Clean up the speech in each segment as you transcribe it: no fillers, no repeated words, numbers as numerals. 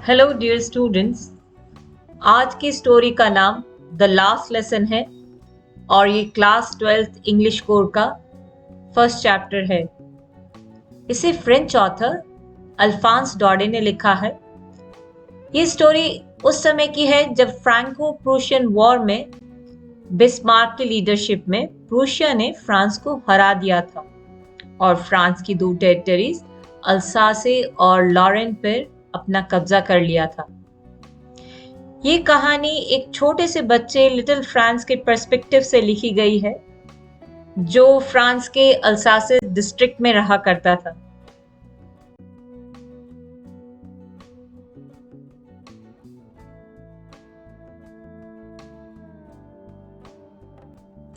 Hello dear students. आज की story का नाम द लास्ट लेसन है और ये क्लास 12th इंग्लिश कोर्स का फर्स्ट चैप्टर है। इसे फ्रेंच ऑथर अल्फांस डॉडे ने लिखा है। ये स्टोरी उस समय की है जब फ्रैंको प्रूशियन वॉर में बिस्मार्क की लीडरशिप में प्रूशिया ने फ्रांस को हरा दिया था और फ्रांस की दो टेरिटरीज अल्सासे और लॉरेन पर अपना कब्जा कर लिया था। ये कहानी एक छोटे से बच्चे लिटिल फ्रांस के पर्सपेक्टिव से लिखी गई है जो फ्रांस के अल्सासे डिस्ट्रिक्ट में रहा करता था।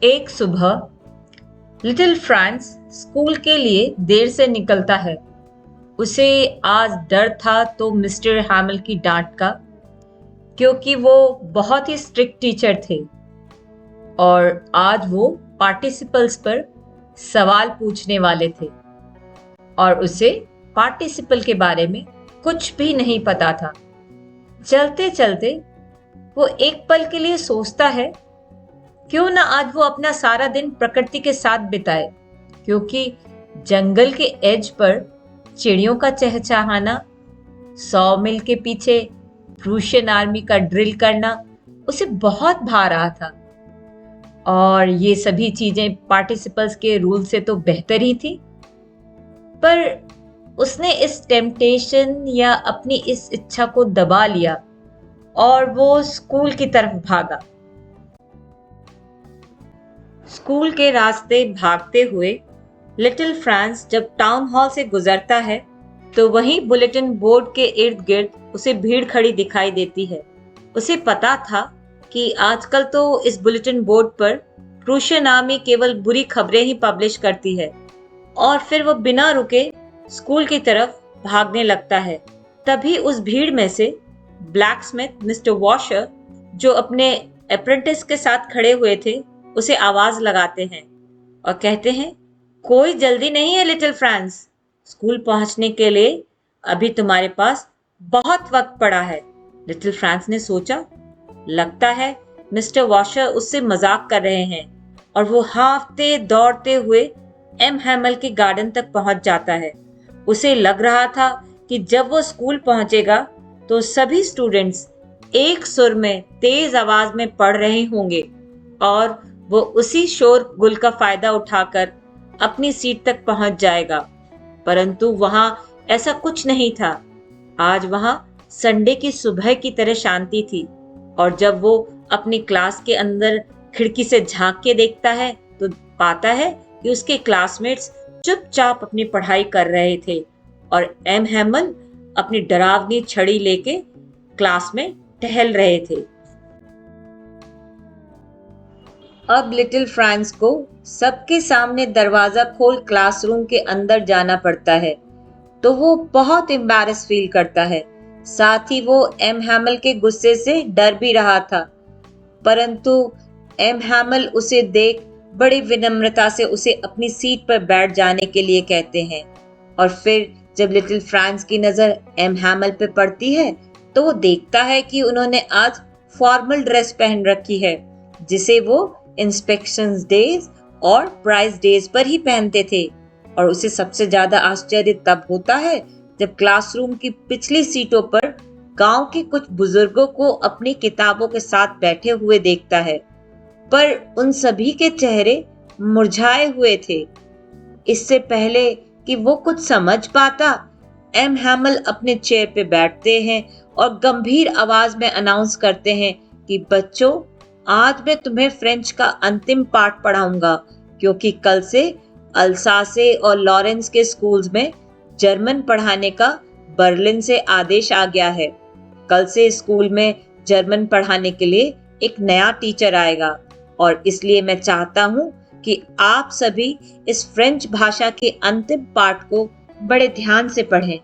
एक सुबह लिटिल फ्रांस स्कूल के लिए देर से निकलता है। उसे आज डर था तो मिस्टर हैमल की डांट का, क्योंकि वो बहुत ही स्ट्रिक्ट टीचर थे और आज वो पार्टिसिपल्स पर सवाल पूछने वाले थे और उसे पार्टिसिपल के बारे में कुछ भी नहीं पता था। चलते चलते वो एक पल के लिए सोचता है क्यों ना आज वो अपना सारा दिन प्रकृति के साथ बिताए, क्योंकि जंगल के एज पर चिड़ियों का चहचहाना, 100 मील के पीछे प्रूशियन आर्मी का ड्रिल करना उसे बहुत भा रहा था। और ये सभी चीजें पार्टिसिपल्स के रूल से तो बेहतर ही थी, पर उसने इस टेम्पटेशन या अपनी इस इच्छा को दबा लिया और वो स्कूल की तरफ भागा। स्कूल के रास्ते भागते हुए लिटिल फ्रांस जब टाउन हॉल से गुजरता है तो वहीं बुलेटिन बोर्ड के इर्द गिर्द उसे भीड़ खड़ी दिखाई देती है। उसे पता था कि आजकल तो इस बुलेटिन बोर्ड पर प्रूशियन आर्मी केवल बुरी खबरें ही पब्लिश करती है और फिर वो बिना रुके स्कूल की तरफ भागने लगता है। तभी उस भीड़ में से ब्लैकस्मिथ मिस्टर वॉशर, जो अपने अप्रेंटिस के साथ खड़े हुए थे, उसे आवाज लगाते हैं और कहते हैं, कोई जल्दी नहीं है लिटिल फ्रांस, स्कूल पहुंचने के लिए अभी तुम्हारे पास बहुत वक्त पड़ा है। लिटिल फ्रांस ने सोचा, लगता है मिस्टर वॉशर उससे मजाक कर रहे हैं, और वो हांफते दौड़ते हुए एम हैमल के गार्डन तक पहुंच जाता है। उसे लग रहा था कि जब वो स्कूल पहुंचेगा तो सभी स्टूडेंट्स एक सुर में तेज आवाज में पढ़ रहे होंगे और वो उसी शोर गुल का फायदा उठाकर अपनी सीट तक पहुंच जाएगा। परंतु वहां ऐसा कुछ नहीं था। आज वहां संडे की सुबह की तरह शांति थी और जब वो अपनी क्लास के अंदर खिड़की से झांक के देखता है तो पाता है कि उसके क्लासमेट्स चुपचाप अपनी पढ़ाई कर रहे थे और एम हैमल अपनी डरावनी छड़ी लेके क्लास में टहल रहे थे। अब लिटिल फ्रांस को सबके सामने दरवाजा खोल क्लासरूम के अंदर जाना पड़ता है तो वो बहुत एम्बैरस फील करता है। साथ ही वो एम हैमल के गुस्से से डर भी रहा था, परंतु एम हैमल उसे देख बड़ी विनम्रता से उसे अपनी सीट पर बैठ जाने के लिए कहते हैं। और फिर जब लिटिल फ्रांस की नजर एम हैमल पे पड़ती है तो वो देखता है कि उन्होंने आज फॉर्मल ड्रेस पहन रखी है, जिसे वो इंस्पेक्शन डेज और प्राइज डेज पर ही पहनते थे। और उसे सबसे ज्यादा आश्चर्य तब होता है जब क्लासरूम की पिछली सीटों पर गांव के कुछ बुजुर्गों को अपनी किताबों के साथ बैठे हुए देखता है, पर उन सभी के चेहरे मुरझाए हुए थे। इससे पहले कि वो कुछ समझ पाता, एम हैमल अपने चेयर पे बैठते हैं और गंभीर आवाज में अनाउंस करते हैं कि बच्चों, आज मैं तुम्हें फ्रेंच का अंतिम पाठ पढ़ाऊंगा, क्योंकि कल से अल्सासे और लॉरेंस के स्कूल्स में जर्मन पढ़ाने का बर्लिन से आदेश आ गया है। कल से स्कूल में जर्मन पढ़ाने के लिए एक नया टीचर आएगा और इसलिए मैं चाहता हूं कि आप सभी इस फ्रेंच भाषा के अंतिम पाठ को बड़े ध्यान से पढ़ें।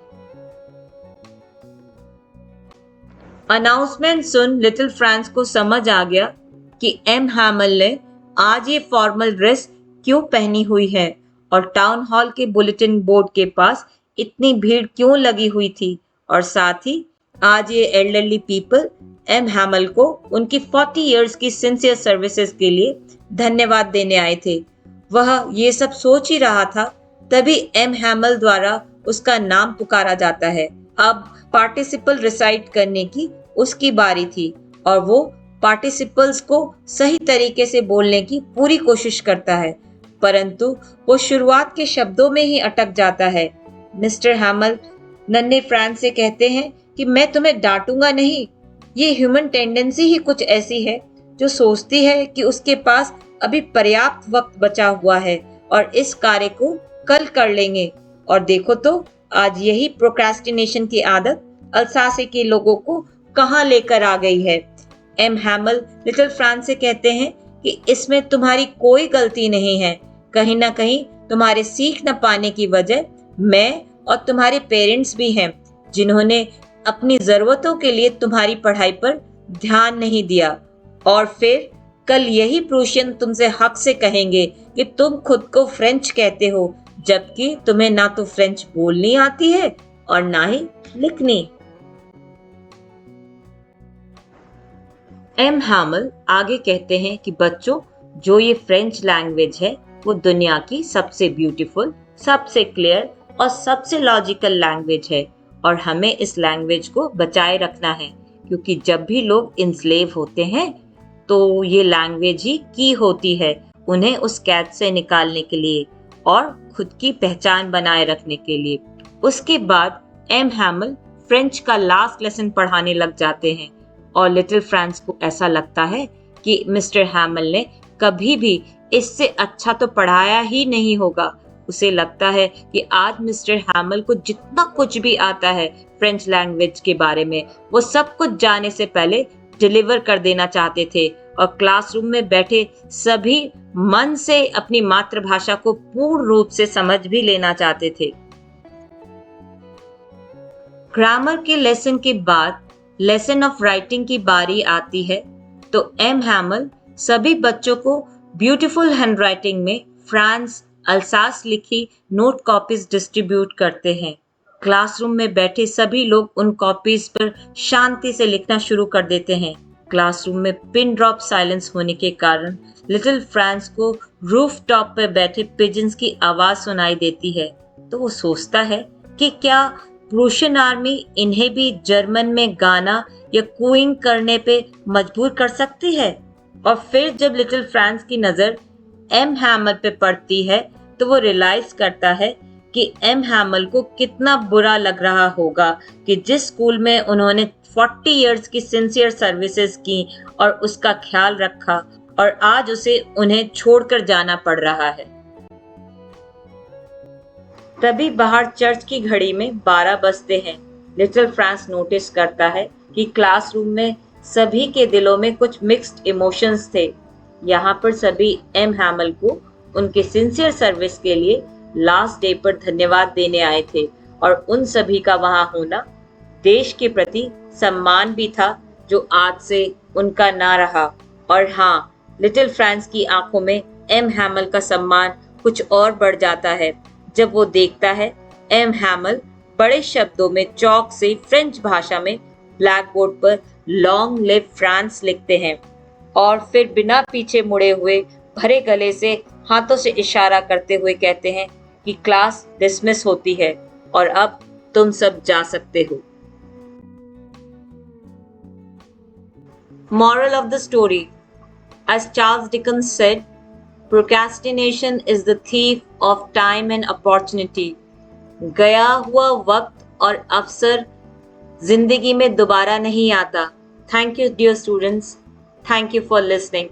अनाउंसमेंट सुन लिटिल फ्रांस को समझ आ गया कि एम हैमल ने आज ये फॉर्मल ड्रेस क्यों पहनी हुई है और टाउन हॉल के बुलेटिन बोर्ड के पास इतनी भीड़ क्यों लगी हुई थी, और साथ ही आज ये एल्डरली पीपल एम हैमल को उनकी 40 इयर्स की सिंसियर सर्विसेज के लिए धन्यवाद देने आए थे। वह ये सब सोच ही रहा था, तभी एम हैमल द्वारा उसका नाम पुकारा जाता है। अब पार्टिसिपल रिसाइट करने की उसकी बारी थी और वो पार्टिसिपल्स को सही तरीके से बोलने की पूरी कोशिश करता है, परंतु वो शुरुआत के शब्दों में ही अटक जाता है। मिस्टर हैमल नन्हे फ्रांस से कहते हैं कि मैं तुम्हें डांटूंगा नहीं। ये ह्यूमन टेंडेंसी ही कुछ ऐसी है जो सोचती है कि उसके पास अभी पर्याप्त वक्त बचा हुआ है और इस कार्य को कल कर लेंगे। और देखो तो आज यही प्रोक्रेस्टिनेशन की आदत अल्सासे के लोगों को कहां लेकर आ गई है। एम हैमल लिटिल फ्रांस से कहते हैं कि इसमें तुम्हारी कोई गलती नहीं है। कहीं ना कहीं तुम्हारे सीख न पाने की वजह मैं और तुम्हारे पेरेंट्स भी हैं, जिन्होंने अपनी जरूरतों के लिए तुम्हारी पढ़ाई पर ध्यान नहीं दिया। और फिर कल यही प्रूशियन तुमसे हक से कहेंगे कि तुम खुद को फ्रेंच कहते हो, जबकि तुम्हें ना तो फ्रेंच बोलनी आती है और ना ही लिखनी। एम हैमल आगे कहते हैं कि बच्चों, जो ये फ्रेंच लैंग्वेज है वो दुनिया की सबसे ब्यूटीफुल, सबसे क्लियर और सबसे लॉजिकल लैंग्वेज है और हमें इस लैंग्वेज को बचाए रखना है, क्योंकि जब भी लोग इंस्लेव होते हैं तो ये लैंग्वेज ही की होती है उन्हें उस कैद से निकालने के लिए और खुद की पहचान बनाए रखने के लिए। उसके बाद एम हैमल फ्रेंच का लास्ट लेसन पढ़ाने लग जाते हैं और लिटिल फ्रांस को ऐसा लगता है कि मिस्टर हैमल ने कभी भी इससे अच्छा तो पढ़ाया ही नहीं होगा। उसे लगता है कि आज मिस्टर हैमल को जितना कुछ भी आता है फ्रेंच लैंग्वेज के बारे में, वो सब कुछ जाने से पहले डिलीवर कर देना चाहते थे और क्लासरूम में बैठे सभी मन से अपनी मातृभाषा को पूर्ण रूप से समझ भी लेना चाहते थे। ग्रामर के लेसन के बाद लेसन ऑफ राइटिंग की बारी आती है, तो एम हैमल सभी बच्चों को ब्यूटीफुल हैंडराइटिंग में फ्रांस अल्सास लिखी नोट कॉपीज डिस्ट्रीब्यूट करते हैं। क्लासरूम में बैठे सभी लोग उन कॉपीज पर शांति से लिखना शुरू कर देते हैं। क्लासरूम में पिन ड्रॉप साइलेंस होने के कारण लिटिल फ्रांस को रूफ टॉप पर बैठे पिजन्स की आवाज सुनाई देती है, तो वो सोचता है कि क्या प्रूशियन आर्मी इन्हें भी जर्मन में गाना या कूइंग करने पे मजबूर कर सकती है। और फिर जब लिटिल फ्रांस की नजर एम हैमल पे पड़ती है तो वो रियलाइज करता है कि एम हैमल को कितना बुरा लग रहा होगा कि जिस स्कूल में उन्होंने 40 इयर्स की सिंसियर सर्विसेज की और उसका ख्याल रखा, और आज उसे उन्हें छोड़कर जाना पड़ रहा है। तभी बाहर चर्च की घड़ी में 12 बजते हैं। लिटिल फ्रांस नोटिस करता है कि क्लासरूम में सभी के दिलों में कुछ मिक्स्ड इमोशंस थे। यहाँ पर सभी एम हैमल को उनके सिंसियर सर्विस के लिए लास्ट डे पर धन्यवाद देने आए थे और उन सभी का वहां होना देश के प्रति सम्मान भी था, जो आज से उनका ना रहा। और हाँ, लिटिल फ्रांस की आंखों में एम हैमल का सम्मान कुछ और बढ़ जाता है जब वो देखता है एम हैमल बड़े शब्दों में चौक से फ्रेंच भाषा में ब्लैक बोर्ड पर लॉन्ग लिव फ्रांस लिखते हैं और फिर बिना पीछे मुड़े हुए भरे गले से हाथों से इशारा करते हुए कहते हैं कि क्लास डिसमिस होती है और अब तुम सब जा सकते हो। Moral of the story: as Charles Dickens said, procrastination is the thief of time and opportunity. गया हुआ वक्त और अवसर जिंदगी में दोबारा नहीं आता। Thank you, dear students. Thank you for listening.